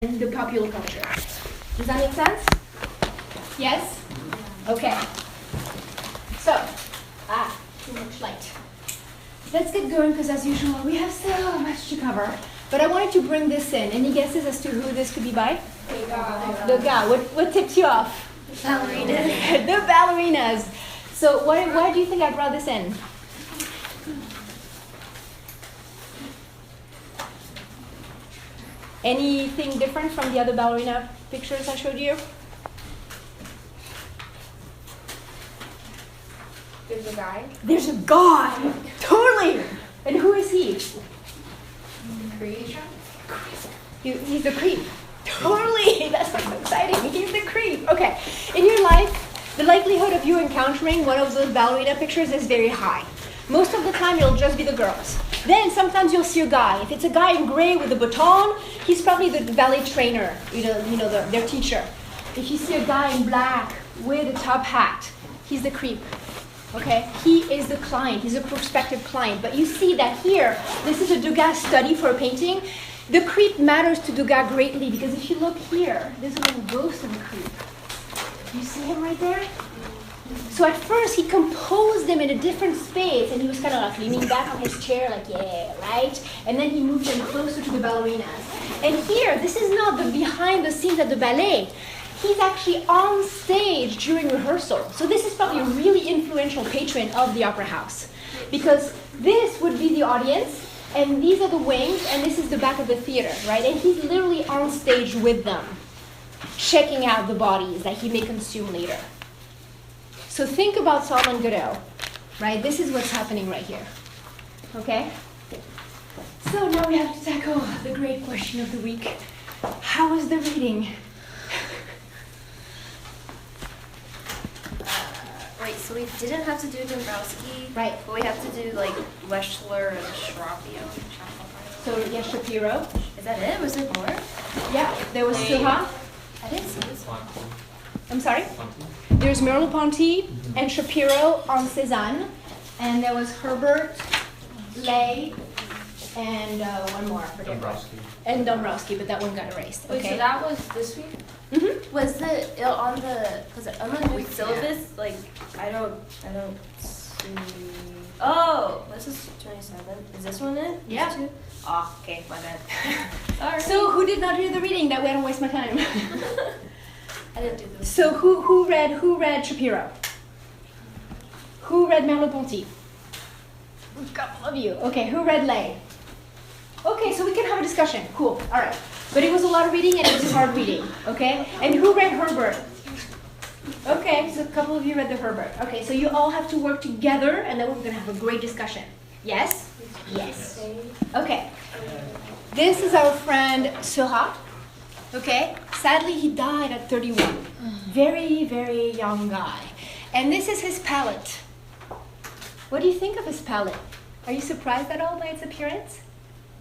and the popular culture. Does that make sense? Yes? Okay. So, too much light. Let's get going because as usual we have so much to cover. But I wanted to bring this in. Any guesses as to who this could be by? The guy. What tipped you off? Ballerinas. The ballerinas. So why do you think I brought this in? Anything different from the other ballerina pictures I showed you? There's a guy. There's a guy! Totally! And who is he? Creation. He's the creep. Totally! That's so exciting. He's the creep. Okay. In your life, the likelihood of you encountering one of those ballerina pictures is very high. Most of the time, it'll just be the girls. Then sometimes you'll see a guy. If it's a guy in gray with a baton, he's probably the ballet trainer, their teacher. If you see a guy in black with a top hat, he's the creep. Okay? He is the client. He's a prospective client. But you see that here, this is a Degas study for a painting. The creep matters to Degas greatly because if you look here, there's a little ghost of a creep. You see him right there? So at first he composed them in a different space and he was kind of like leaning back on his chair like, yeah, right? And then he moved them closer to the ballerinas. And here, this is not the behind the scenes at the ballet. He's actually on stage during rehearsal. So this is probably a really influential patron of the opera house. Because this would be the audience and these are the wings and this is the back of the theater, right? And he's literally on stage with them, checking out the bodies that he may consume later. So think about Salomon Godot, right? This is what's happening right here, okay? So now we have to tackle the great question of the week. How was the reading? Wait, so we didn't have to do Dombrowski, Right. but we have to do like Weschler and Shapiro. So yes, Shapiro. Is that it? Was there more? Yeah, there was Suha. I didn't see this one. I'm sorry? There's Merleau-Ponty and Shapiro on Cézanne. And there was Herbert, Lay, and one more. I forget what. Dombrowski. And Dombrowski, but that one got erased. Wait, Okay. so that was this week? Mm-hmm. Was the on the because on the new syllabus like I don't see. Oh, this is 27. Is this one it? These Yeah. two? Oh, okay, my bad. Sorry. So who did not do the reading? That way I don't waste my time. I didn't do this. So who read Shapiro? Who read Merleau-Ponty? A couple of you. Okay, who read Lay? Okay, so we can have a discussion. Cool. All right. But it was a lot of reading and it was hard reading. Okay? And who read Herbert? Okay, so a couple of you read the Herbert. Okay, so you all have to work together and then we're going to have a great discussion. Yes? Yes. Okay. This is our friend Seurat. Okay? Sadly, he died at 31. Very, very young guy. And this is his palette. What do you think of his palette? Are you surprised at all by its appearance?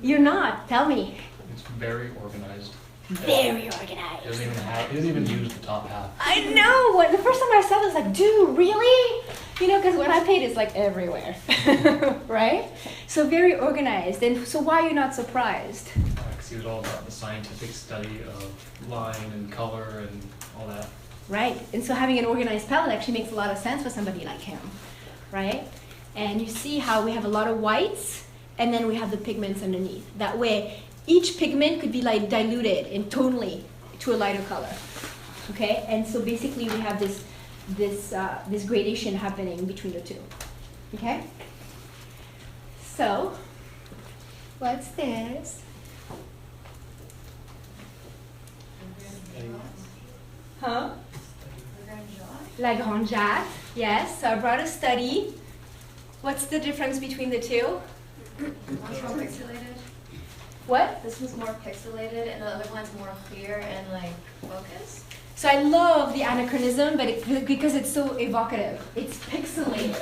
You're not. Tell me. It's very organized. Very He organized. doesn't even use the top half. I know. The first time I saw this, I was like, dude, really? Because when I paint, it's like everywhere. Right? So very organized. And so why are you not surprised? Because he was all about the scientific study of line and color and all that. Right. And so having an organized palette actually makes a lot of sense for somebody like him. Right? And you see how we have a lot of whites and then we have the pigments underneath. That way, each pigment could be like diluted in tonally to a lighter color. Okay? And so basically we have this gradation happening between the two. Okay? So, what's this? Huh? La Grande Jatte. Yes, so I brought a study. What's the difference between the two? One's more pixelated. What? This one's more pixelated, and the other one's more clear and like focused. So I love the anachronism, but because it's so evocative. It's pixelated.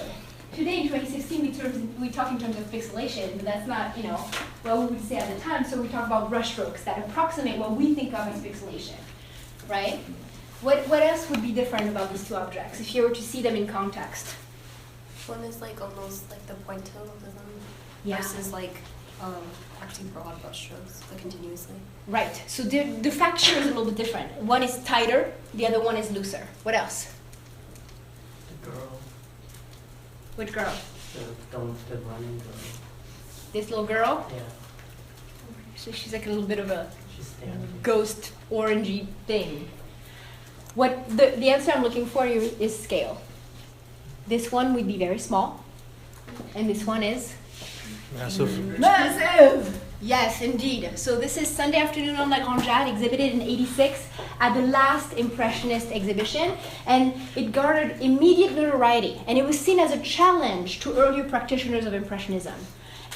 Today in 2016, we talk in terms of pixelation, but that's not, what we would say at the time. So we talk about brushstrokes that approximate what we think of as pixelation, right? What else would be different about these two objects if you were to see them in context? One is like almost like the pointillism Yeah. versus like acting broad brushstrokes, but continuously. Right. So the facture is a little bit different. One is tighter, the other one is looser. What else? The girl, Which girl? the running girl. This little girl? Yeah, So she's like a little bit of a she's standing. ghost orangey thing. What the answer I'm looking for here is scale. This one would be very small, and this one is Massive. massive. Yes, indeed. So this is Sunday Afternoon on La Grande Jatte, exhibited in '86 at the last Impressionist exhibition, and it garnered immediate notoriety, and it was seen as a challenge to earlier practitioners of Impressionism.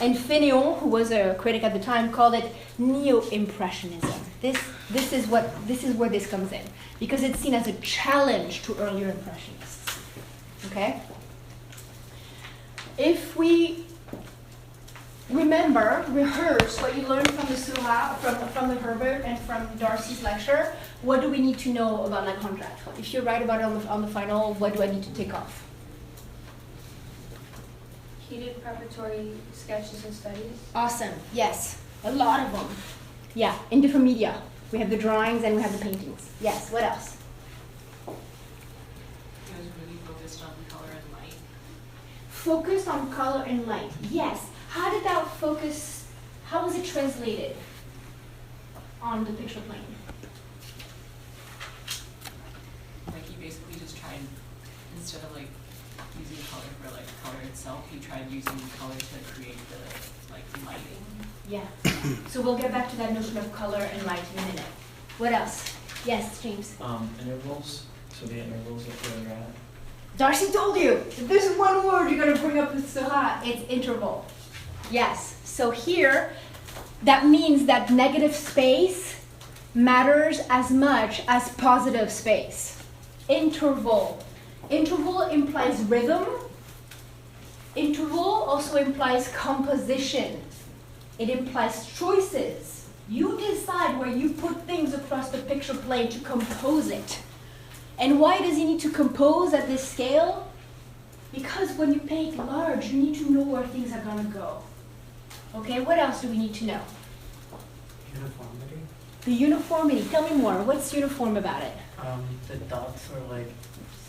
And Fénéon, who was a critic at the time, called it neo-impressionism. This is where this comes in, because it's seen as a challenge to earlier impressionists. Okay? If we rehearse what you learned from the Seurat, from the Herbert, and from Darcy's lecture, what do we need to know about La Grande Jatte? If you write about it on the final, what do I need to take off? He did preparatory sketches and studies. Awesome. Yes. A lot of them. Yeah, in different media. We have the drawings and we have the paintings. Yes. What else? He was really focused on color and light. Focused on color and light. Yes. How did that focus, how was it translated on the picture plane? Like he basically just tried, instead of like using color for like color itself, he tried using color to create the like lighting. Yeah. So we'll get back to that notion of color and light in a minute. What else? Yes, James. Intervals, so the intervals of where they're at. Darcy told you, if there's one word you're going to bring up with Seurat, it's interval. Yes. So here, that means that negative space matters as much as positive space. Interval. Interval implies rhythm. Interval also implies composition. It implies choices. You decide where you put things across the picture plane to compose it. And why does he need to compose at this scale? Because when you paint large, you need to know where things are going to go. Okay, what else do we need to know? Uniformity. The uniformity. Tell me more. What's uniform about it? The dots are like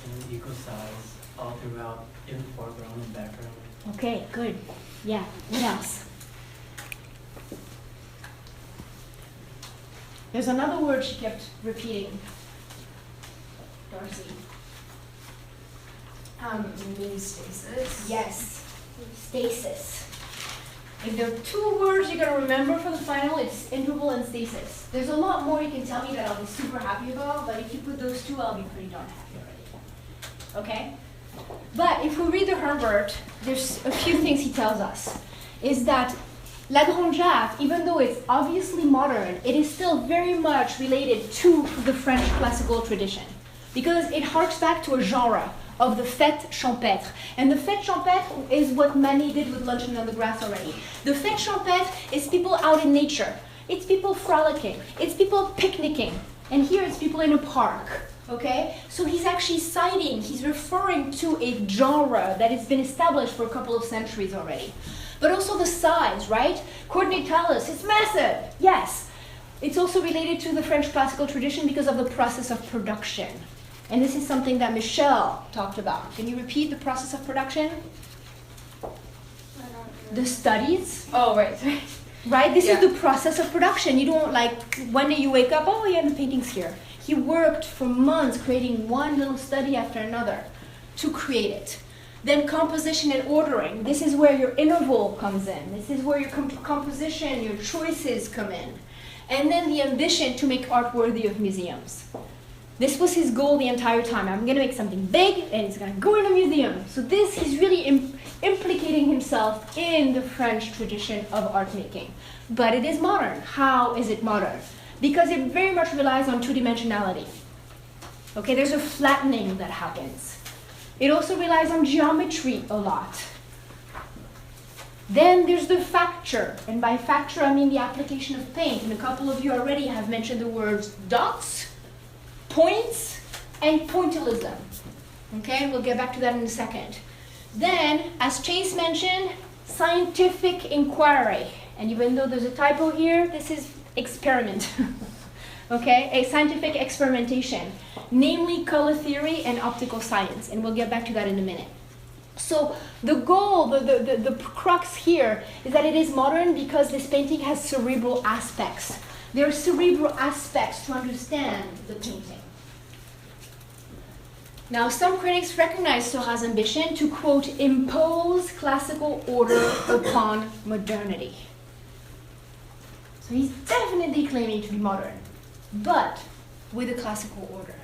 in equal size all throughout, in foreground and background. Okay, good. Yeah, what else? There's another word she kept repeating. Darcy. Stasis. Yes, stasis. If there are two words you're going to remember for the final, it's interval and stasis. There's a lot more you can tell me that I'll be super happy about, but if you put those two, I'll be pretty darn happy already. Okay? But if we read the Herbert, there's a few things he tells us. Is that La Grande Jatte, even though it's obviously modern, it is still very much related to the French classical tradition. Because it harks back to a genre of the fête champêtre. And the fête champêtre is what Manet did with Luncheon on the Grass already. The fête champêtre is people out in nature. It's people frolicking. It's people picnicking. And here it's people in a park. Okay? So he's actually citing, he's referring to a genre that has been established for a couple of centuries already. But also the size, right? Court Natalis, it's massive. Yes. It's also related to the French classical tradition because of the process of production. And this is something that Michel talked about. Can you repeat the process of production? The studies. Oh, right. Right? This Yeah. is the process of production. You don't like, one day you wake up, oh yeah, the painting's here. He worked for months creating one little study after another to create it. Then composition and ordering. This is where your interval comes in. This is where your composition, your choices come in. And then the ambition to make art worthy of museums. This was his goal the entire time. I'm going to make something big and it's going to go in a museum. So this, he's really implicating himself in the French tradition of art making. But it is modern. How is it modern? Because it very much relies on two-dimensionality. Okay, there's a flattening that happens. It also relies on geometry a lot. Then there's the facture, and by facture I mean the application of paint. And a couple of you already have mentioned the words dots, points, and pointillism. Okay, we'll get back to that in a second. Then, as Chase mentioned, scientific inquiry. And even though there's a typo here, this is experiment. Okay, a scientific experimentation, namely color theory and optical science, and we'll get back to that in a minute. So the goal, the crux here is that it is modern because this painting has cerebral aspects. There are cerebral aspects to understand the painting. Now, some critics recognize Seurat's ambition to, quote, impose classical order upon modernity. So he's definitely claiming to be modern, but with a classical order.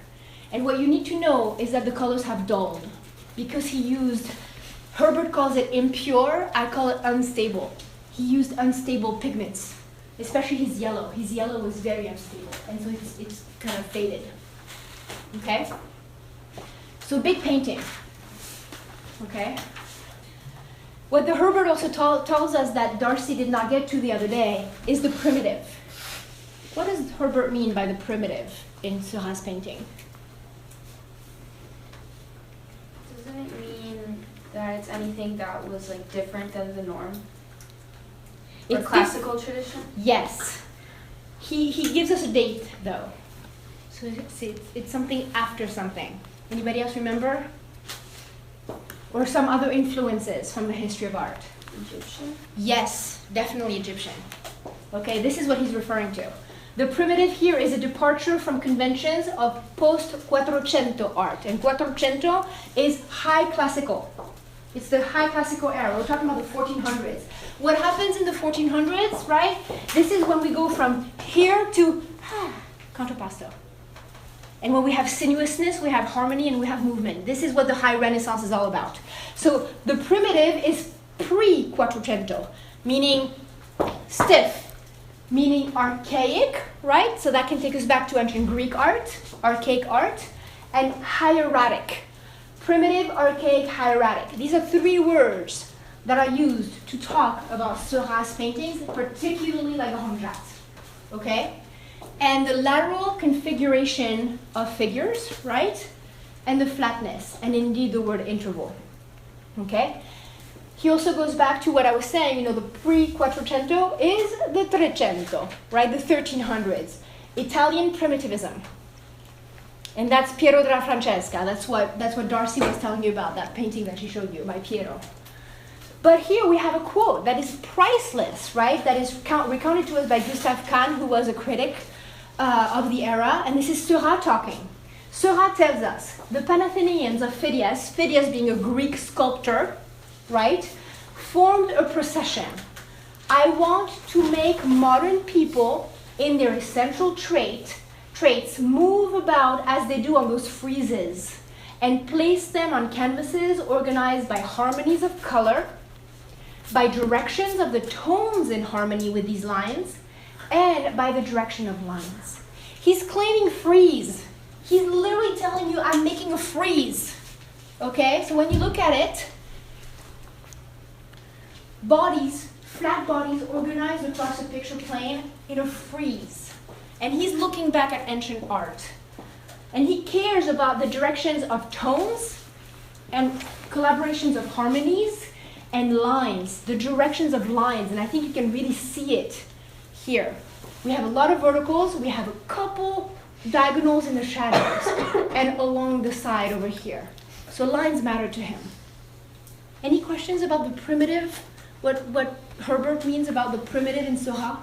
And what you need to know is that the colors have dulled because he used, Herbert calls it impure, I call it unstable. He used unstable pigments, especially his yellow. His yellow was very unstable, and so it's kind of faded. Okay? So big painting. Okay? What the Herbert also tells us that Darcy did not get to the other day is the primitive. What does Herbert mean by the primitive in Seurat's painting? Doesn't it mean that it's anything that was like different than the norm? Or It's classical tradition? Yes. He gives us a date, though. So it's something after something. Anybody else remember? Or some other influences from the history of art? Egyptian? Yes, definitely Egyptian. Okay, this is what he's referring to. The primitive here is a departure from conventions of post-Quattrocento art. And Quattrocento is high classical. It's the high classical era. We're talking about the 1400s. What happens in the 1400s, right? This is when we go from here to contrapposto. And when we have sinuousness, we have harmony, and we have movement. This is what the high Renaissance is all about. So the primitive is pre-Quattrocento, meaning stiff, meaning archaic, right? So that can take us back to ancient Greek art, archaic art, and hieratic. Primitive, archaic, hieratic. These are three words that are used to talk about Seurat's paintings, particularly like a Homjat. Okay? And the lateral configuration of figures, right? And the flatness, and indeed the word interval. Okay? He also goes back to what I was saying, the pre-Quattrocento is the Trecento, right? The 1300s. Italian primitivism. And that's Piero della Francesca. That's what Darcy was telling you about, that painting that she showed you by Piero. But here we have a quote that is priceless, right? That is recounted to us by Gustave Kahn, who was a critic of the era. And this is Seurat talking. Seurat tells us, the Panathenaeans of Phidias, Phidias being a Greek sculptor, right, formed a procession. I want to make modern people in their essential traits move about as they do on those friezes and place them on canvases organized by harmonies of color, by directions of the tones in harmony with these lines, and by the direction of lines. He's claiming frieze. He's literally telling you, I'm making a frieze. Okay, so when you look at it, bodies, flat bodies organized across a picture plane in a frieze. And he's looking back at ancient art. And he cares about the directions of tones and collaborations of harmonies and lines, the directions of lines. And I think you can really see it here. We have a lot of verticals. We have a couple diagonals in the shadows and along the side over here. So lines matter to him. Any questions about the primitive? What Herbert means about the primitive in Seurat?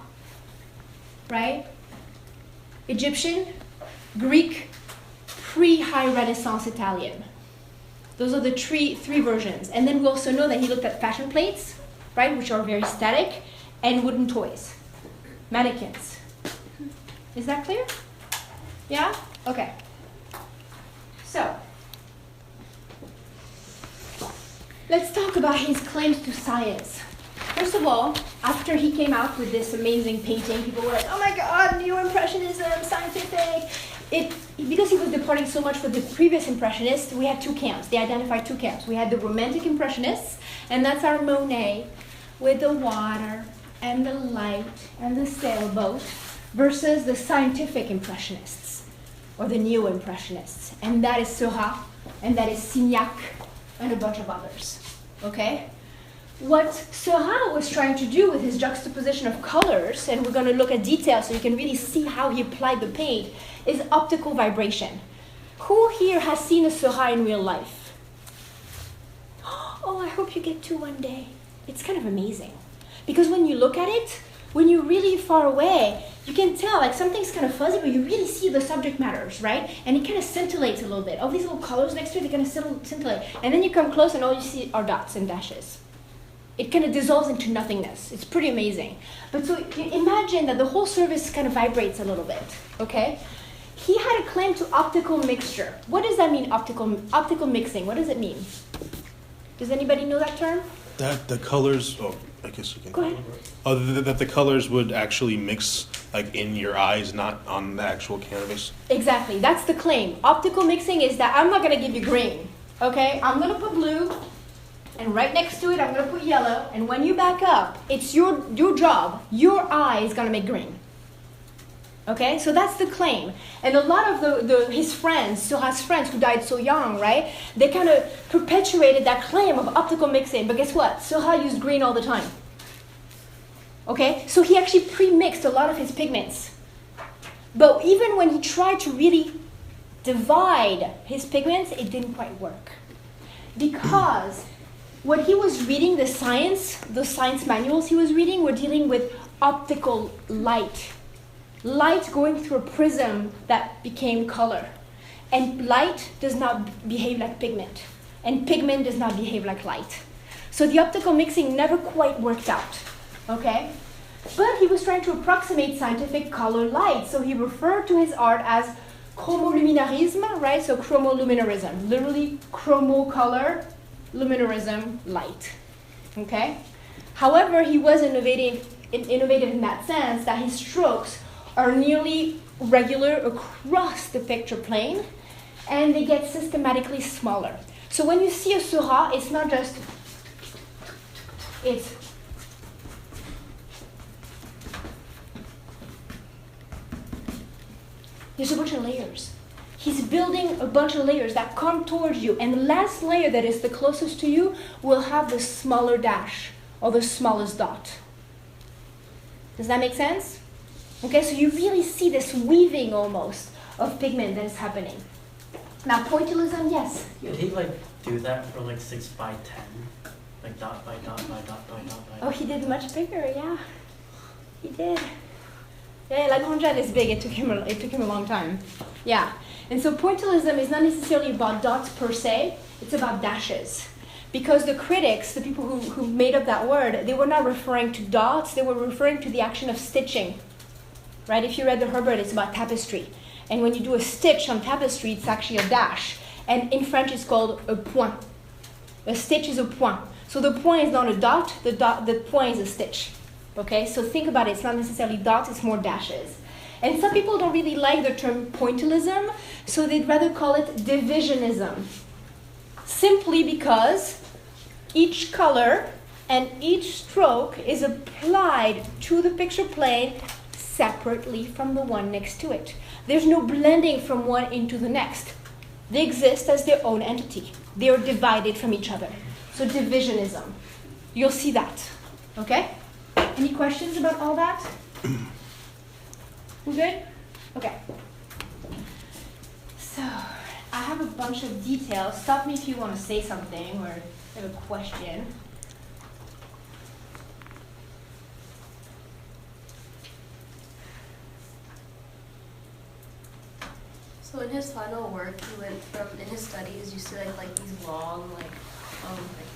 Right? Egyptian, Greek, pre-High Renaissance Italian. Those are the three versions. And then we also know that he looked at fashion plates, right, which are very static, and wooden toys, mannequins. Is that clear? Yeah? Okay. So, let's talk about his claims to science. First of all, after he came out with this amazing painting, people were like, oh my God, neo-impressionism, scientific. Because he was departing so much from the previous impressionists, we had two camps. They identified two camps. We had the romantic impressionists, and that's our Monet, with the water and the light and the sailboat, versus the scientific impressionists, or the neo-impressionists. And that is Seurat, and that is Signac, and a bunch of others. Okay? what Seurat was trying to do with his juxtaposition of colors, and we're going to look at details so you can really see how he applied the paint, is optical vibration. Who here has seen a Seurat in real life? Oh, I hope you get to one day. It's kind of amazing. Because when you look at it, when you're really far away, you can tell, like, something's kind of fuzzy, but you really see the subject matters, right? And it kind of scintillates a little bit. All these little colors next to it, they kind of scintillate. And then you come close and all you see are dots and dashes. It kind of dissolves into nothingness. It's pretty amazing. But so imagine that the whole surface kind of vibrates a little bit, okay? He had a claim to optical mixture. What does that mean, optical mixing? What does it mean? Does anybody know that term? That the colors, oh, I guess you can. Go ahead. That the colors would actually mix like in your eyes, not on the actual canvas. Exactly, that's the claim. Optical mixing is that I'm not gonna give you green, okay? I'm gonna put blue, and right next to it, I'm gonna put yellow, and when you back up, it's your job. Your eye is gonna make green. Okay, so that's the claim. And a lot of his friends, Seurat's friends who died so young, right? They kind of perpetuated that claim of optical mixing. But guess what? Seurat used green all the time. Okay, so he actually pre-mixed a lot of his pigments. But even when he tried to really divide his pigments, it didn't quite work. Because when he was reading the science manuals he was reading were dealing with optical light. Light going through a prism that became color. And light does not behave like pigment. And pigment does not behave like light. So the optical mixing never quite worked out. Okay? But he was trying to approximate scientific color light. So he referred to his art as chromoluminarism, right? So chromoluminarism, literally chromo color, luminarism, light. Okay? However, he was innovative in that sense that his strokes are nearly regular across the picture plane, and they get systematically smaller. So when you see a Seurat, it's not just, there's a bunch of layers. He's building a bunch of layers that come towards you, and the last layer that is the closest to you will have the smaller dash, or the smallest dot. Does that make sense? Okay, so you really see this weaving almost of pigment that is happening. Now, pointillism, yes? Did he like do that for like 6 by 10? Like dot by dot by dot by dot by dot? Oh, he did much bigger, yeah. He did. Yeah, La Grande Jatte is big. It took him a long time. Yeah. And so pointillism is not necessarily about dots per se. It's about dashes. Because the critics, the people who made up that word, they were not referring to dots. They were referring to the action of stitching. Right? If you read the Herbert, it's about tapestry. And when you do a stitch on tapestry, it's actually a dash. And in French, it's called a point. A stitch is a point. So the point is not a dot, the point is a stitch. Okay? So think about it. It's not necessarily dots, it's more dashes. And some people don't really like the term pointillism, so they'd rather call it divisionism. Simply because each color and each stroke is applied to the picture plane separately from the one next to it. There's no blending from one into the next. They exist as their own entity. They are divided from each other. So divisionism. You'll see that. Okay? Any questions about all that? We good? Okay. So, I have a bunch of details. Stop me if you want to say something or have a question. So in his final work, he went from, in his studies, you see like these long, like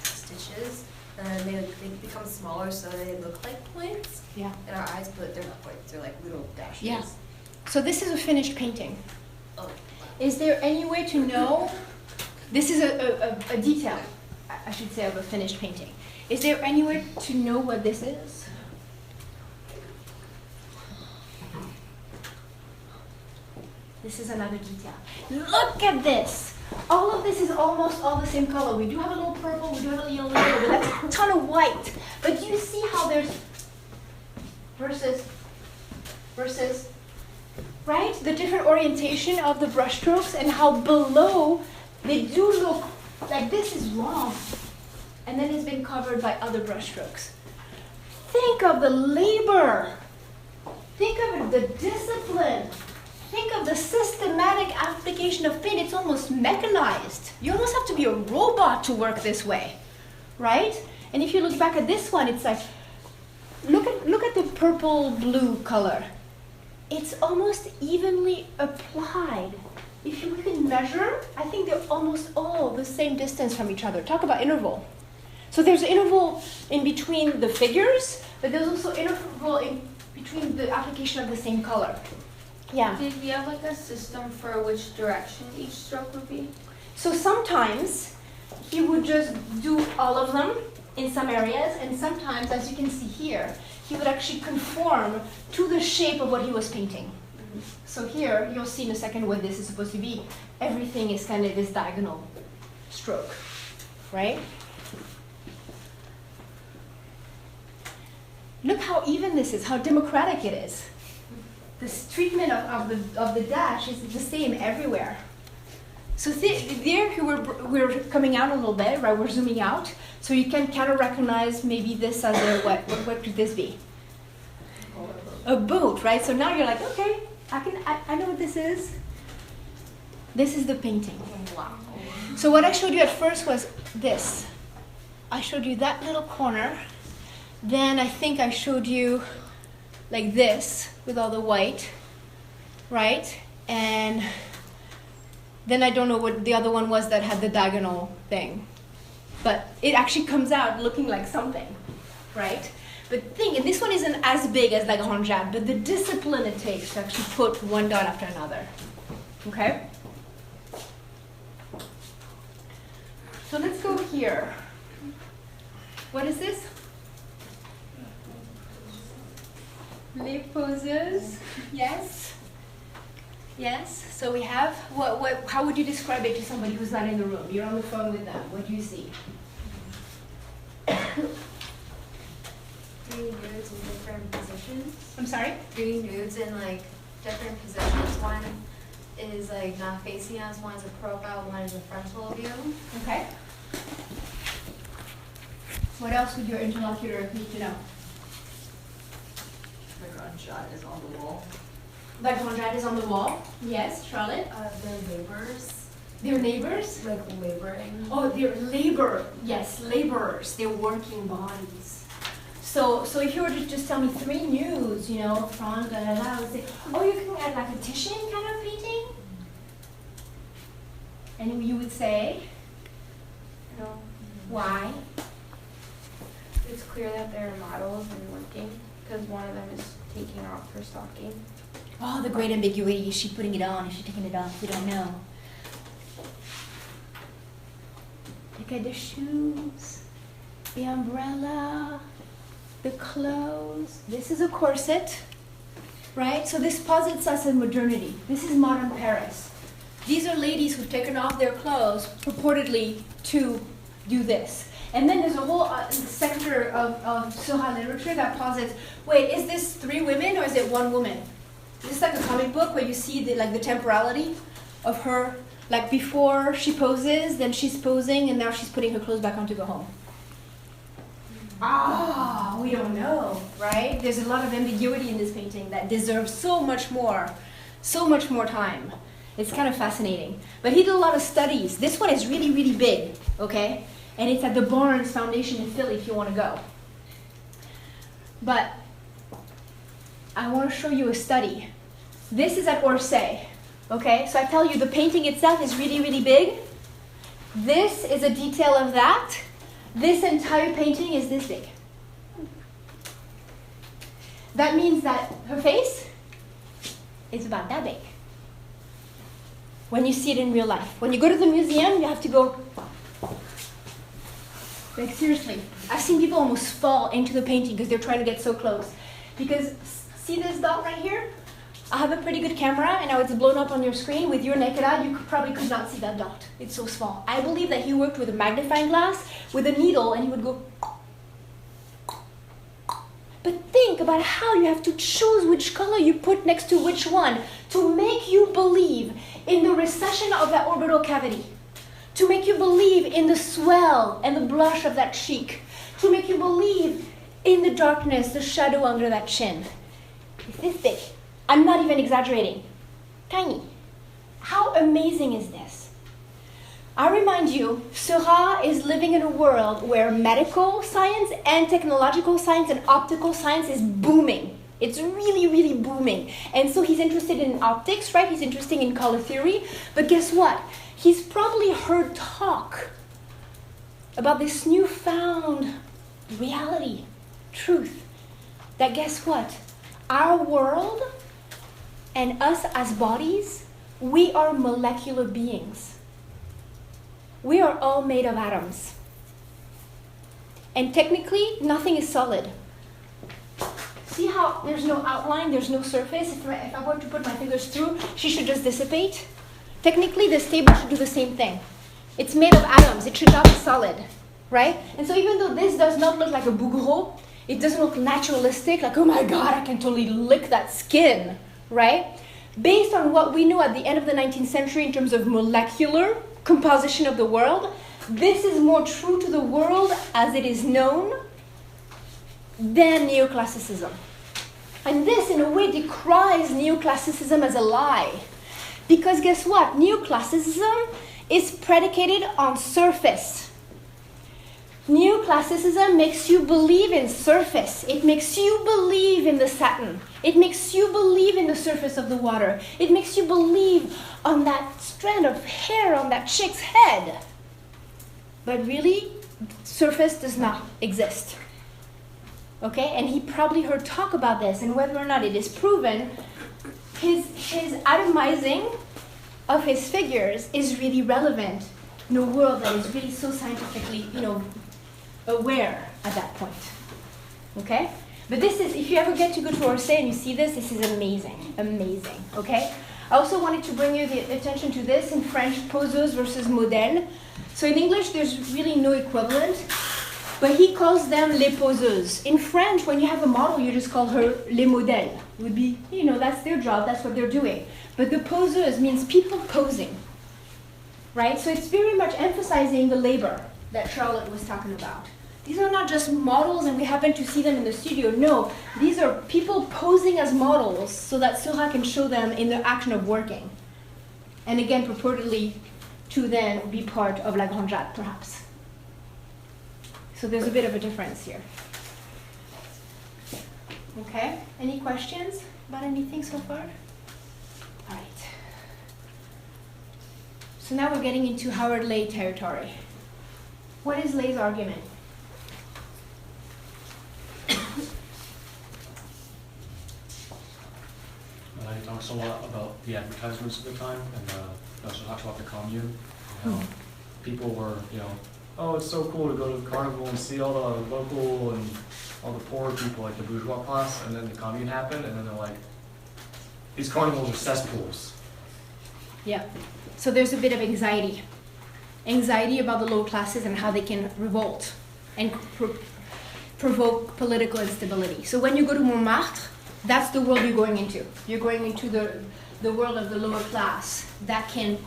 stitches, and they become smaller so they look like points. Yeah. In our eyes, but they're not points, they're like little dashes. Yeah. So this is a finished painting. Oh. Is there any way to know, this is a detail, I should say, of a finished painting. Is there any way to know what this is? This is another detail. Look at this. All of this is almost all the same color. We do have a little purple, we do have a little yellow, but that's a ton of white. But do you see how there's versus, right? The different orientation of the brush strokes and how below they do look like this is wrong. and then it's been covered by other brushstrokes. Think of the labor. Think of the discipline. Think of the systematic application of paint. It's almost mechanized. You almost have to be a robot to work this way, right? And if you look back at this one, it's like, look at the purple-blue color. It's almost evenly applied. If you can measure, I think they're almost all the same distance from each other. Talk about interval. So there's an interval in between the figures, but there's also interval in between the application of the same color. Yeah. Did we have like a system for which direction each stroke would be? So sometimes he would just do all of them in some areas, and sometimes, as you can see here, he would actually conform to the shape of what he was painting. So here, you'll see in a second what this is supposed to be. Everything is kind of this diagonal stroke, right? Look how even this is, how democratic it is. This treatment of the dash is the same everywhere. So there we're coming out a little bit, right? We're zooming out. So you can kind of recognize maybe this as a, what could this be? A boat, right? So now you're like, okay, I know what this is. This is the painting. Wow. So what I showed you at first was this. I showed you that little corner. Then I think I showed you like this with all the white, right? And then I don't know what the other one was that had the diagonal thing. But it actually comes out looking like something, right? But think, and this one isn't as big as like Grand Jade, but the discipline it takes to actually put one dot after another, okay? So let's go here. What is this? Les poses, yes? Yes, so we have, how would you describe it to somebody who's not in the room? You're on the phone with them, what do you see? Three nudes in different positions. I'm sorry? Three nudes in like different positions. One is like not facing us, one is a profile, one is a frontal view. Okay. What else would your interlocutor need to know? The Grand Jade is on the wall. That Grand Jade is on the wall. Yes, Charlotte? Their neighbors, Their neighbors? like laboring. Oh, they're labor. Yes, laborers. They're working bodies. So if you were to just tell me three nudes, you know, front, da da da, I would say, oh, you're looking at like a Titian kind of painting? And you would say, No. why? It's clear that they're models and working because one of them is taking off her stocking. Oh, the great ambiguity. Is she putting it on? Is she taking it off? We don't know. Look at the shoes, the umbrella, the clothes. This is a corset, right? So this posits us in modernity. This is modern Paris. These are ladies who've taken off their clothes purportedly to do this. And then there's a whole sector of Seurat literature that posits, wait, is this three women or is it one woman? Is this like a comic book where you see the temporality of her, like before she poses, then she's posing, and now she's putting her clothes back on to go home? Ah, we don't know, right? There's a lot of ambiguity in this painting that deserves so much more time. It's kind of fascinating. But he did a lot of studies. This one is really, really big, okay? And it's at the Barnes Foundation in Philly if you want to go. But I want to show you a study. This is at Orsay, okay? So I tell you the painting itself is really, really big. This is a detail of that. This entire painting is this big. That means that her face is about that big. When you see it in real life. When you go to the museum, you have to go, like seriously. I've seen people almost fall into the painting because they're trying to get so close. Because see this dot right here? I have a pretty good camera and now it's blown up on your screen. With your naked eye, you probably could not see that dot. It's so small. I believe that he worked with a magnifying glass, with a needle, and he would go. But think about how you have to choose which color you put next to which one to make you believe in the recession of that orbital cavity. to make you believe in the swell and the blush of that cheek, to make you believe in the darkness, the shadow under that chin. It's this big. I'm not even exaggerating. Tiny. How amazing is this? I remind you, Seurat is living in a world where medical science and technological science and optical science is booming. It's really, really booming. And so he's interested in optics, right? He's interested in color theory. But guess what? He's probably heard talk about this newfound reality, truth, that guess what? Our world and us as bodies, we are molecular beings. We are all made of atoms. And technically, nothing is solid. See how there's no outline, there's no surface? If I were to put my fingers through, she should just dissipate. Technically, this table should do the same thing. It's made of atoms. It should not be solid, right? And so even though this does not look like a bougreau, it doesn't look naturalistic, like, oh my God, I can totally lick that skin, right? Based on what we know at the end of the 19th century in terms of molecular composition of the world, this is more true to the world as it is known than neoclassicism. And this, in a way, decries neoclassicism as a lie. Because guess what? Neoclassicism is predicated on surface. Neoclassicism makes you believe in surface. It makes you believe in the satin. It makes you believe in the surface of the water. It makes you believe on that strand of hair on that chick's head. But really, surface does not exist. Okay? And he probably heard talk about this, and whether or not it is proven, his atomizing of his figures is really relevant in a world that is really so scientifically, aware at that point. Okay? But this is, if you ever get to go to Orsay and you see this, this is amazing. Amazing. Okay? I also wanted to bring you the attention to this in French, poseuse versus modèle. So in English, there's really no equivalent, but he calls them les poseuses. In French, when you have a model, you just call her les modèles. It would be, that's their job, that's what they're doing. But the poseuse means people posing, right? So it's very much emphasizing the labor that Charlotte was talking about. These are not just models and we happen to see them in the studio. No, these are people posing as models so that Seurat can show them in the action of working. And again, purportedly to then be part of La Grande Jatte, perhaps. So there's a bit of a difference here. Okay, any questions about anything so far? All right. So now we're getting into Howard Lay territory. What is Lay's argument? He talks a lot about the advertisements of the time, and also talks about the commune. People were, oh, it's so cool to go to the carnival and see all the local and all the poor people, like the bourgeois class, and then the commune happened, and then they're like, these carnivals are cesspools. Yeah. So there's a bit of anxiety. Anxiety about the lower classes and how they can revolt and provoke political instability. So when you go to Montmartre, that's the world you're going into. You're going into the world of the lower class that can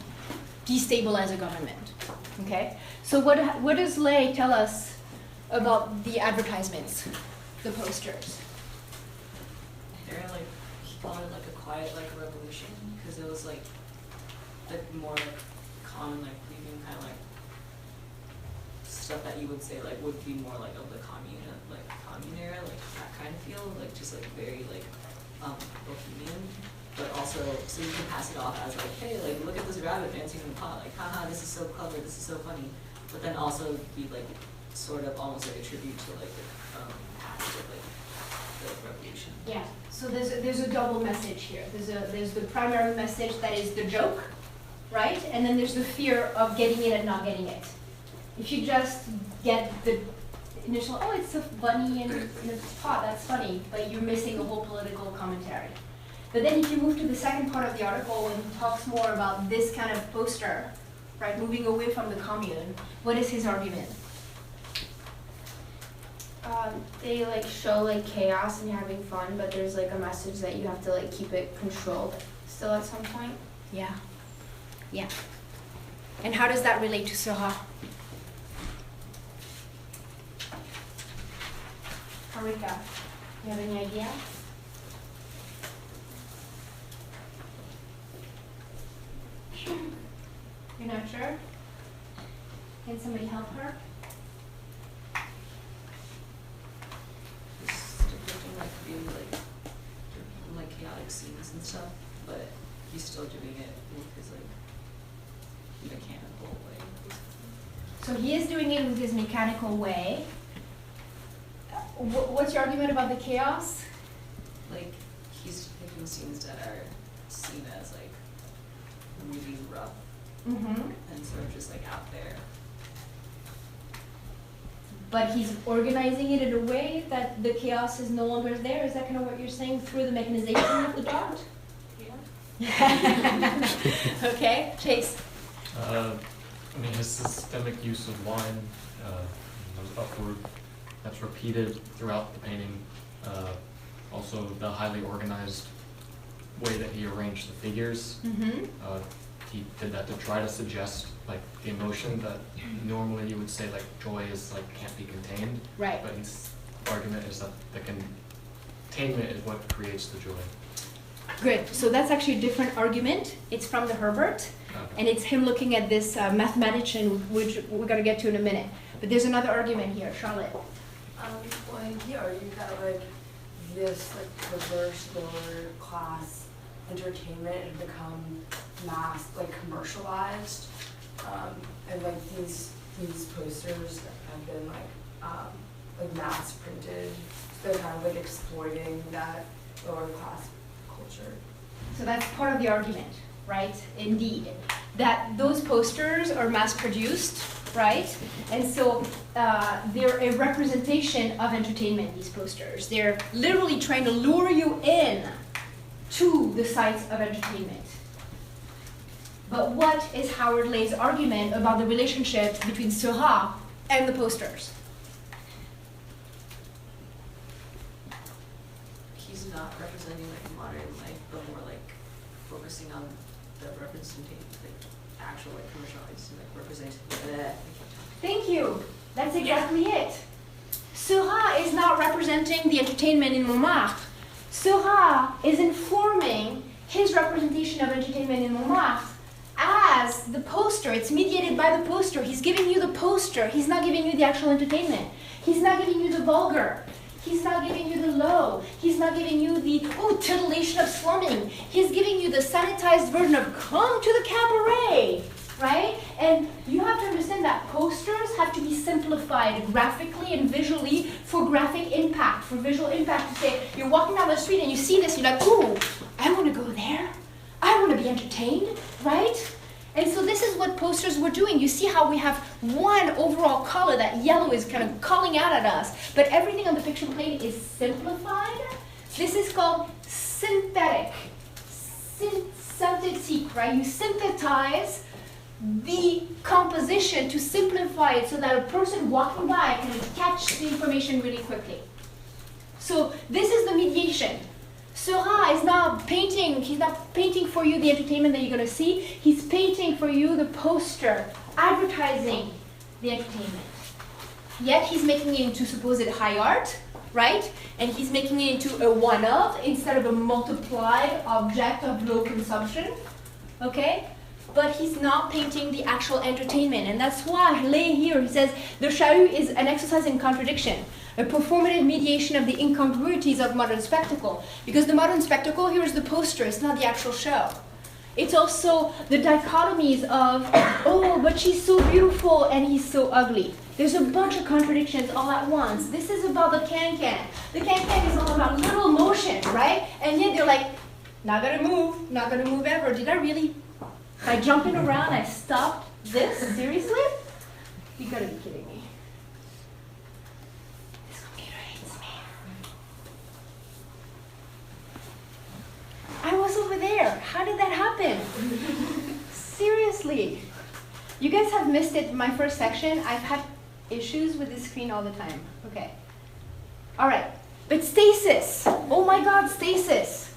destabilize a government. Okay? So what does Lay tell us about the advertisements, the posters? They're like, he called it like a quiet like revolution, because it was like more like common, like leaving kind of like stuff that you would say like would be more like of the commune era, like that kind of feel, like just like very like bohemian, but also so you can pass it off as like, hey, like look at this rabbit dancing in the pot, like haha, this is so clever, this is so funny, but then also be like sort of almost like a tribute to like the past of like the revolution. Yeah. So there's a double message here. There's the primary message that is the joke, right? And then there's the fear of getting it and not getting it. If you just get the initial, oh, it's a bunny in a pot, that's funny, but you're missing the whole political commentary. But then if you move to the second part of the article, when he talks more about this kind of poster, right, moving away from the commune, what is his argument? They like show like chaos and having fun, but there's like a message that you have to like keep it controlled still at some point. Yeah. Yeah. And how does that relate to Seurat? Harika, you have any idea? You're not sure? Can somebody help her? It's depicting like really like chaotic scenes and stuff, but he's still doing it with his like mechanical way. So he is doing it with his mechanical way. What's your argument about the chaos? Like he's depicting scenes that are seen as like really rough Mm-hmm. and sort of just like out there. But he's organizing it in a way that the chaos is no longer there. Is that kind of what you're saying through the mechanization of the dart? Yeah. Okay, Chase. I mean, his systemic use of line, those upward, that's repeated throughout the painting. Also, the highly organized way that he arranged the figures. Mm-hmm. He did that to try to suggest like the emotion that normally you would say like joy is like can't be contained. Right. But his argument is that the containment is what creates the joy. Good. So that's actually a different argument. It's from the Herbert, and it's him looking at this mathematician, which we're going to get to in a minute. But there's another argument here, Charlotte. Well, he argued that like this like perverse lower class entertainment had become like commercialized, and like these posters have been like mass printed. They're kind of like exploiting that lower class culture. So that's part of the argument, right? Indeed. That those posters are mass produced, right? And so they're a representation of entertainment, these posters. They're literally trying to lure you in to the sites of entertainment. But what is Howard Lay's argument about the relationship between Seurat and the posters? He's not representing like modern life, but more like focusing on the representation, like actual like commercialized, like representation. Thank you. That's exactly it. Seurat is not representing the entertainment in Montmartre. Seurat is informing his representation of entertainment in Montmartre as the poster. It's mediated by the poster. He's giving you the poster. He's not giving you the actual entertainment. He's not giving you the vulgar. He's not giving you the low. He's not giving you the, titillation of slumming. He's giving you the sanitized version of come to the cabaret, right? And you have to understand that posters have to be simplified graphically and visually for graphic impact, for visual impact. To say, you're walking down the street and you see this, you're like, ooh, I want to go there. I want to be entertained, right? And so this is what posters were doing. You see how we have one overall color, that yellow is kind of calling out at us, but everything on the picture plane is simplified. This is called synthetic, synthetique, right? You synthesize the composition to simplify it so that a person walking by can catch the information really quickly. So this is the mediation. Seurat is not painting, he's not painting for you the entertainment that you're going to see. He's painting for you the poster, advertising the entertainment. Yet he's making it into supposed high art, right? And he's making it into a one-of instead of a multiplied object of low consumption, okay? But he's not painting the actual entertainment. And that's why Lay here, he says, the Chahut is an exercise in contradiction, a performative mediation of the incongruities of modern spectacle. Because the modern spectacle, here is the poster, it's not the actual show. It's also the dichotomies of, oh, but she's so beautiful and he's so ugly. There's a bunch of contradictions all at once. This is about the can-can. The can-can is all about little motion, right? And yet they're like, not gonna move ever. Did I really? By jumping around, I stopped this? Seriously? You gotta be kidding me. This computer hates me. I was over there. How did that happen? Seriously. You guys have missed it in my first section. I've had issues with this screen all the time. Okay. All right. But stasis. Oh my God, stasis.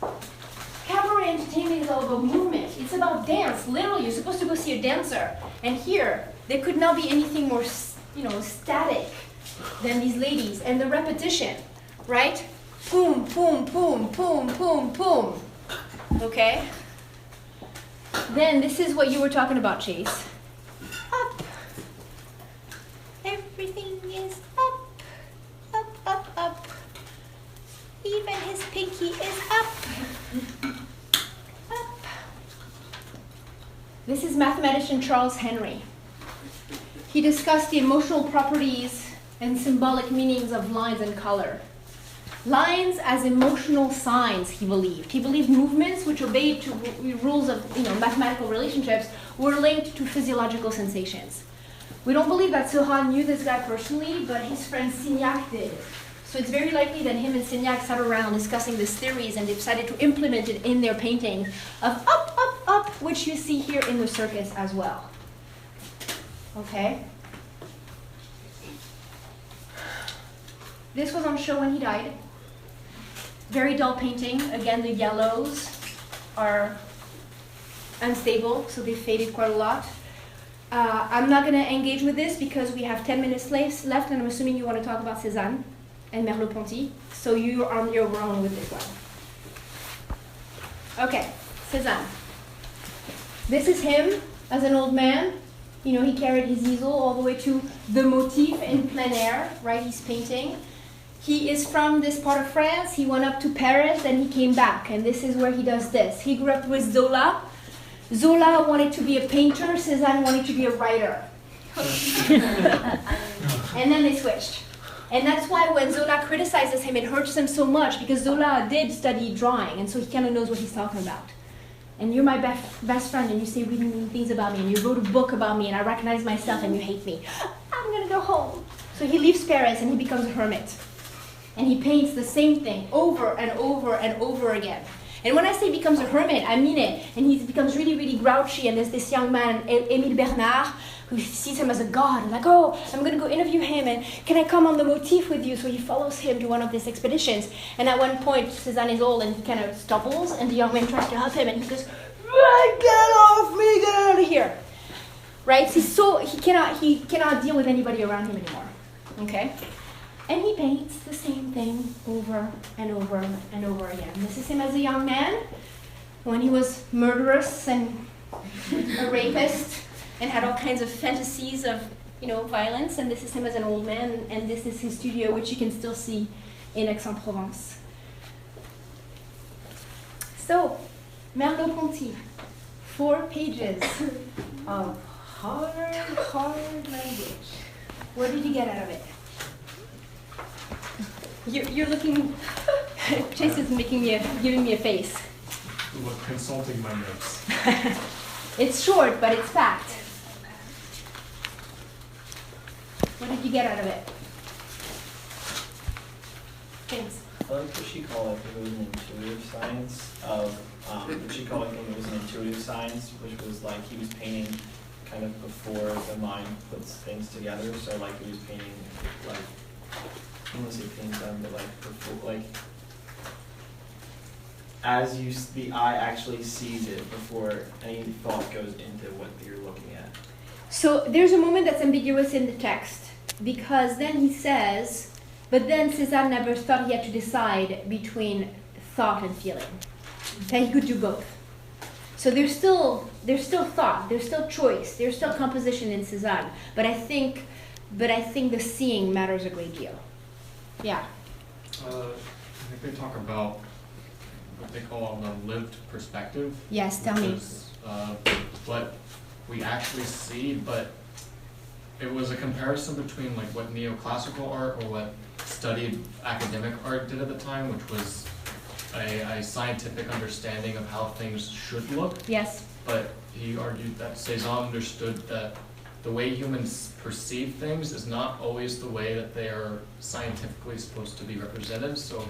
Cabaret entertainment is all about movement. It's about dance. Literally, you're supposed to go see a dancer. And here, there could not be anything more, static than these ladies. And the repetition, right? Boom, boom, boom, boom, boom, boom. Okay? Then this is what you were talking about, Chase. Up. Everything is up, up, up, up. Even his pinky is up. Up. This is mathematician Charles Henry. He discussed the emotional properties and symbolic meanings of lines and color. Lines as emotional signs, he believed. He believed movements which obeyed to rules of mathematical relationships were linked to physiological sensations. We don't believe that Seurat knew this guy personally, but his friend Signac did. So it's very likely that him and Signac sat around discussing these theories and they decided to implement it in their painting of up, up, up, which you see here in the circus as well. Okay? This was on show when he died. Very dull painting. Again, the yellows are unstable, so they faded quite a lot. I'm not going to engage with this because we have 10 minutes left, and I'm assuming you want to talk about Cézanne and Merleau-Ponty. So you are on your own with this one. Okay, Cézanne. This is him as an old man. He carried his easel all the way to the motif in plein air, right? He's painting. He is from this part of France. He went up to Paris, then he came back, and this is where he does this. He grew up with Zola. Zola wanted to be a painter, Cézanne wanted to be a writer. And then they switched. And that's why when Zola criticizes him, it hurts him so much, because Zola did study drawing, and so he kind of knows what he's talking about. And you're my best friend, and you say really mean things about me, and you wrote a book about me, and I recognize myself, and you hate me. I'm going to go home. So he leaves Paris, and he becomes a hermit. And he paints the same thing over and over and over again. And when I say becomes a hermit, I mean it. And he becomes really, really grouchy. And there's this young man, Émile Bernard, who sees him as a god. And like, oh, I'm going to go interview him. And can I come on the motif with you? So he follows him to one of these expeditions. And at one point, Cézanne is old and he kind of stumbles. And the young man tries to help him. And he goes, get off me, get out of here. Right? He cannot deal with anybody around him anymore. Okay? And he paints the same thing over and over and over again. This is him as a young man, when he was murderous and a rapist, and had all kinds of fantasies of, violence. And this is him as an old man, and this is his studio, which you can still see in Aix-en-Provence. So, Merleau-Ponty, 4 pages of hard language. What did you get out of it? You're looking. Chase is giving me a face. Consulting my notes. It's short, but it's fact. What did you get out of it? Thanks. I like what she called it was an intuitive science of, she called it was an intuitive science, which was like he was painting kind of before the mind puts things together. So like he was painting like, I don't want to say painting them, but like before, like as the eye actually sees it before any thought goes into what you're looking at. So there's a moment that's ambiguous in the text, because then he says, but then Cézanne never thought he had to decide between thought and feeling. That he could do both. So there's still thought, there's still choice, there's still composition in Cézanne, but I think the seeing matters a great deal. Yeah. I think they talk about what they call the lived perspective. Yes, tell me. Which is what we actually see, but it was a comparison between like what neoclassical art or what studied academic art did at the time, which was a scientific understanding of how things should look. Yes. But he argued that Cézanne understood that the way humans perceive things is not always the way that they are scientifically supposed to be represented. So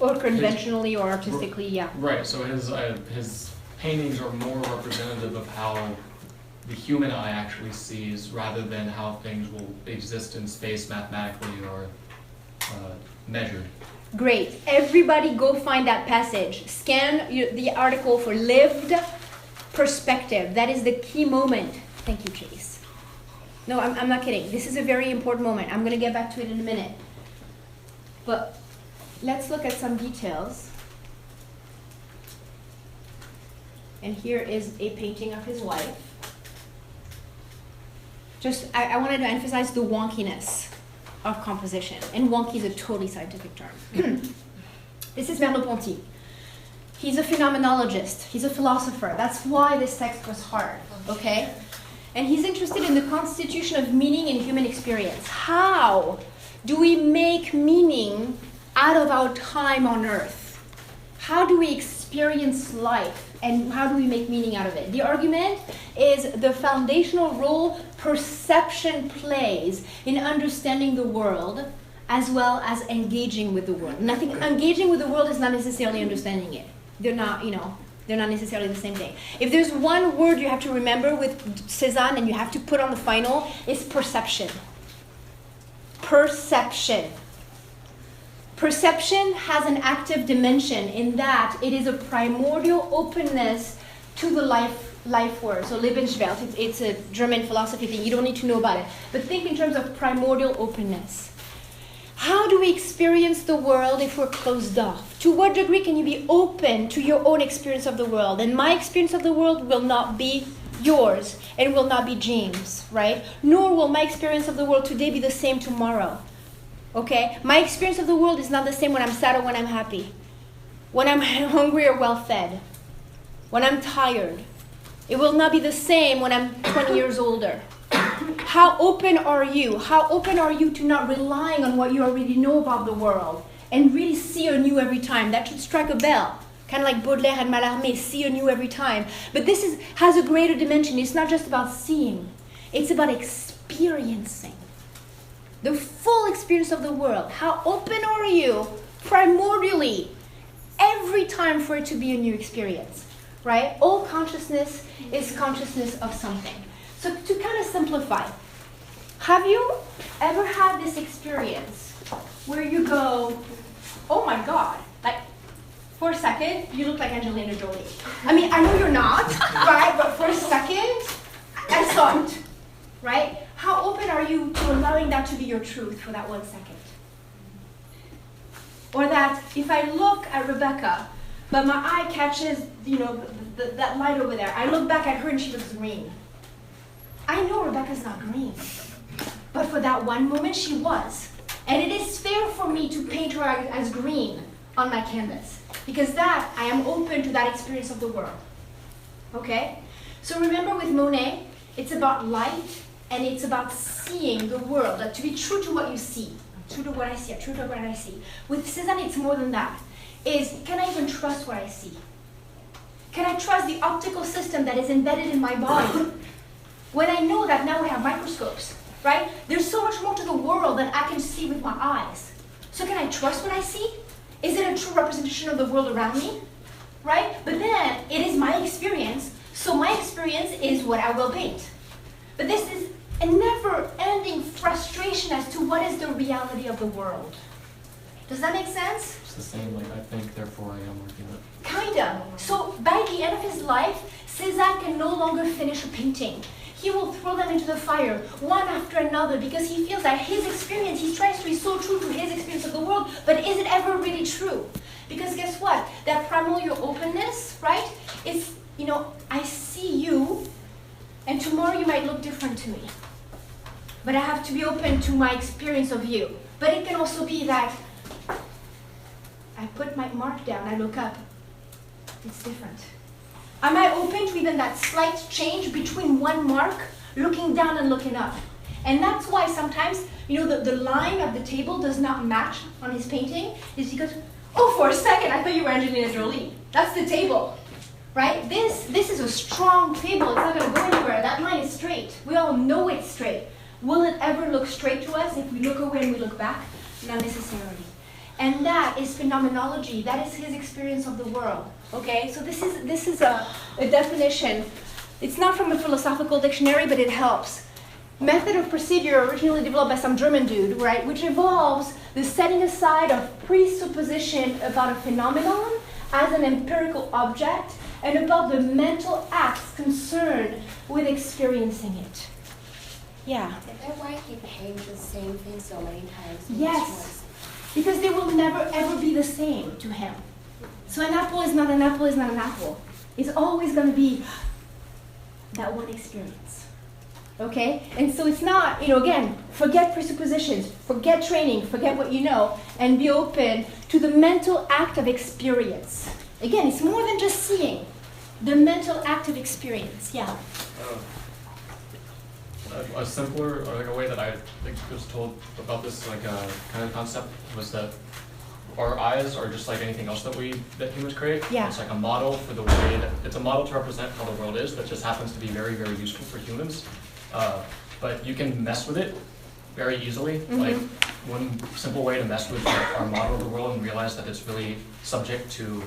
Or conventionally or artistically, yeah. Right. So his paintings are more representative of how the human eye actually sees, rather than how things will exist in space mathematically or measured. Great. Everybody go find that passage. Scan the article for lived perspective. That is the key moment. Thank you, Chase. No, I'm not kidding. This is a very important moment. I'm going to get back to it in a minute. But let's look at some details. And here is a painting of his wife. I wanted to emphasize the wonkiness of composition. And wonky is a totally scientific term. This is Merleau-Ponty. He's a phenomenologist. He's a philosopher. That's why this text was hard, okay? And he's interested in the constitution of meaning in human experience. How do we make meaning out of our time on earth? How do we experience life? And how do we make meaning out of it? The argument is the foundational role perception plays in understanding the world as well as engaging with the world. Engaging with the world is not necessarily understanding it. They're not necessarily the same thing. If there's one word you have to remember with Cézanne and you have to put on the final, it's perception. Perception. Perception has an active dimension in that it is a primordial openness to the life word. So Lebenswelt, it's a German philosophy thing. You don't need to know about it. But think in terms of primordial openness. How do we experience the world if we're closed off? To what degree can you be open to your own experience of the world? And my experience of the world will not be yours and will not be James, right? Nor will my experience of the world today be the same tomorrow. Okay? My experience of the world is not the same when I'm sad or when I'm happy. When I'm hungry or well-fed. When I'm tired. It will not be the same when I'm 20 years older. How open are you? How open are you to not relying on what you already know about the world and really see anew every time? That should strike a bell. Kind of like Baudelaire and Mallarmé, see anew every time. But this has a greater dimension. It's not just about seeing. It's about experiencing. The full experience of the world. How open are you primordially every time for it to be a new experience, right? All consciousness is consciousness of something. So to kind of simplify, have you ever had this experience where you go, oh my God, like for a second, you look like Angelina Jolie. I mean, I know you're not, right? But for a second, I saw it, right? How open are you to allowing that to be your truth for that 1 second? Or that if I look at Rebecca, but my eye catches, that light over there, I look back at her and she looks green. I know Rebecca's not green, but for that one moment she was. And it is fair for me to paint her as green on my canvas, because that, I am open to that experience of the world. Okay? So remember with Monet, it's about light and it's about seeing the world, to be true to what you see, true to what I see, true to what I see. With Cézanne, it's more than that. Can I even trust what I see? Can I trust the optical system that is embedded in my body? When I know that now we have microscopes, right? There's so much more to the world than I can see with my eyes. So can I trust what I see? Is it a true representation of the world around me? Right? But then, it is my experience, so my experience is what I will paint. But this is a never-ending frustration as to what is the reality of the world. Does that make sense? It's the same, like, I think, therefore I am working it. Kinda. So by the end of his life, Cézanne can no longer finish a painting. He will throw them into the fire, one after another, because he feels that his experience, he tries to be so true to his experience of the world, but is it ever really true? Because guess what? That primordial openness, right? It's, I see you, and tomorrow you might look different to me. But I have to be open to my experience of you. But it can also be that I put my mark down, I look up, it's different. Am I open to even that slight change between one mark, looking down and looking up? And that's why sometimes, the line of the table does not match on his painting, is because, for a second, I thought you were Angelina Jolie. That's the table, right? This is a strong table. It's not going to go anywhere. That line is straight. We all know it's straight. Will it ever look straight to us if we look away and we look back? Not necessarily. And that is phenomenology. That is his experience of the world. Okay, so this is a definition. It's not from a philosophical dictionary, but it helps. method of procedure originally developed by some German dude, right, which involves the setting aside of presupposition about a phenomenon as an empirical object and about the mental acts concerned with experiencing it. Yeah. Is that why he paints the same thing so many times? Yes. Because they will never ever be the same to him. So an apple is not an apple is not an apple. It's always going to be that one experience. Okay? And so it's not, again, forget presuppositions, forget training, forget what you know, and be open to the mental act of experience. Again, it's more than just seeing. The mental act of experience, yeah. A simpler, or like a way that I think was told about this kind of concept was that our eyes are just like anything else that humans create. Yeah. It's like a model for the way that, it's a model to represent how the world is that just happens to be very, very useful for humans. But you can mess with it very easily. Mm-hmm. Like one simple way to mess with our model of the world and realize that it's really subject to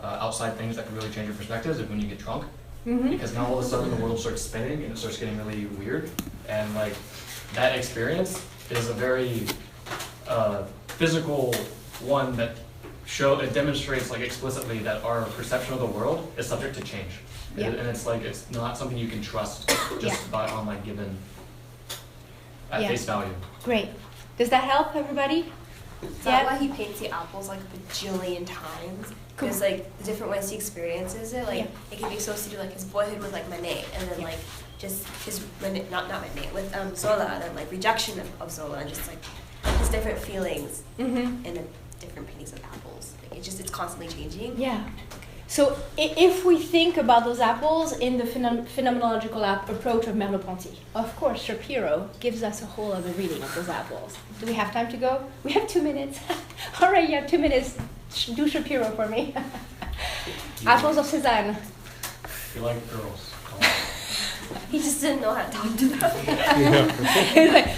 outside things that can really change your perspectives is when you get drunk. Mm-hmm. Because now all of a sudden the world starts spinning and it starts getting really weird. And like that experience is a very physical one that it demonstrates like explicitly that our perception of the world is subject to change. Yeah. And it's like, it's not something you can trust just by on like given at Yeah. face value. Great. Does that help everybody? Is that why he paints the apples like a bajillion times? Cool. Because like the different ways he experiences it, like Yeah. it can be supposed to do like his boyhood with like Manet, and then like just his not Manet with Zola, and then like rejection of Zola, and just like his different feelings Mm-hmm. in the different paintings of apples. Like it's constantly changing. Yeah. So if we think about those apples in the phenomenological approach of Merleau-Ponty, of course Shapiro gives us a whole other reading of those apples. Do we have time to go? We have 2 minutes. All right, you have 2 minutes. Do Shapiro for me. Apples of Cézanne. You like girls. He just didn't know how to talk to them. He's like,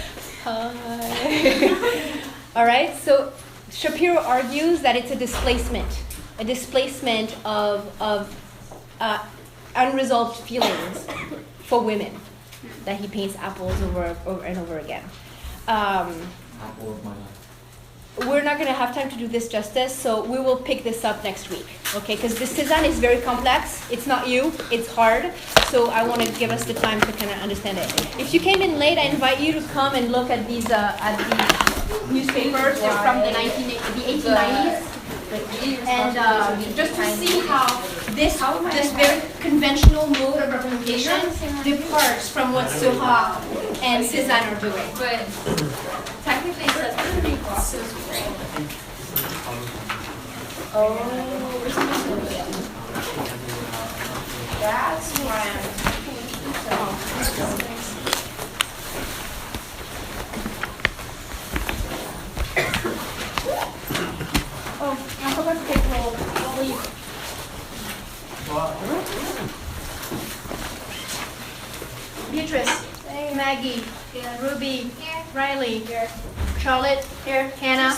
hi. All right, so Shapiro argues that it's a displacement of unresolved feelings for women, that he paints apples over and over again. Apple of my eye. We're not going to have time to do this justice, so we will pick this up next week, okay? Because this Cézanne is very complex. It's not you, it's hard. So I want to give us the time to kind of understand it. If you came in late, I invite you to come and look at these newspapers. They're from the 1890s. And just to see how this very conventional mode of representation departs from what Seurat and Cézanne are doing. But technically it says pretty close. Oh, That's why oh, I forgot to take roll. I'll leave. Beatrice, Maggie, Ruby, Riley, Charlotte, here, Hannah,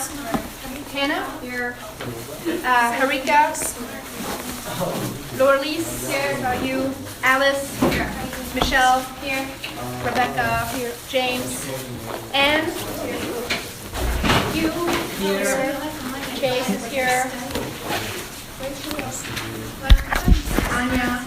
here, Harika, Lorelise, here, how are you? Alice, here, Michelle, here, Rebecca, here, James, Anne, Hugh, here, Chase is here, Anya,